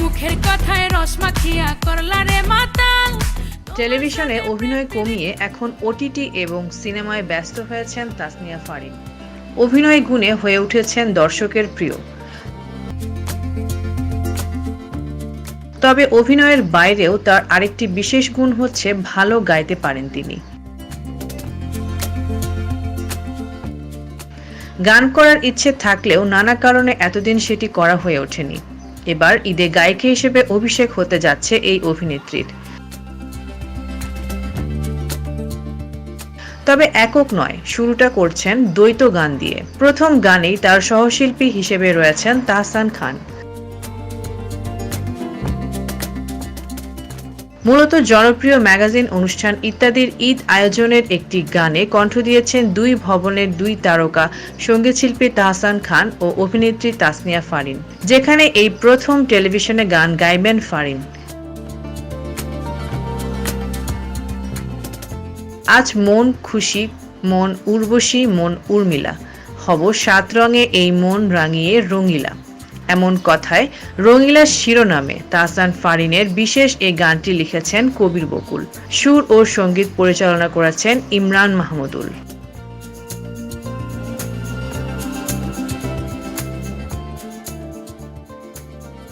মুখের কথায় রস মাখিয়া করলা রে মাতাল। টেলিভিশনে অভিনয় কমিয়ে এখন ওটিটি এবং সিনেমায় ব্যস্ত হয়েছেন তাসনিয়া ফারিন। অভিনয় গুণে হয়ে উঠেছেন দর্শকের প্রিয়। তবে অভিনয়ের বাইরেও তার আরেকটি বিশেষ গুণ হচ্ছে ভালো গাইতে পারেন তিনি। গান করার ইচ্ছে থাকলেও নানা কারণে এতদিন সেটি করা হয়ে ওঠেনি। এবার ঈদে গায়িকা হিসেবে অভিষেক হতে যাচ্ছে এই অভিনেত্রীর। তবে একক নয়, শুরুটা করছেন দ্বৈত গান দিয়ে। প্রথম গানেই তার সহশিল্পী হিসেবে রয়েছেন তাহসান খান। মূলত জনপ্রিয় ম্যাগাজিন অনুষ্ঠান ইত্যাদির ঈদ আয়োজনের একটি গানে কণ্ঠ দিয়েছেন দুই ভবনের দুই তারকা সঙ্গীতশিল্পী তাহসান খান ও অভিনেত্রী তাসনিয়া ফারিন, যেখানে এই প্রথম টেলিভিশনে গান গাইবেন ফারিন। আজ মন খুশি, মন উর্বশী, মন উর্মিলা, হব 7 রঙে এই মন রাঙিয়ে রঙিলা। এমন কথায় রঙিলার শিরোনামে তাহসান ফারিনের বিশেষ এই গানটি লিখেছেন কবির বকুল। সুর ও সঙ্গীত পরিচালনা করেছেন ইমরান মাহমুদুল।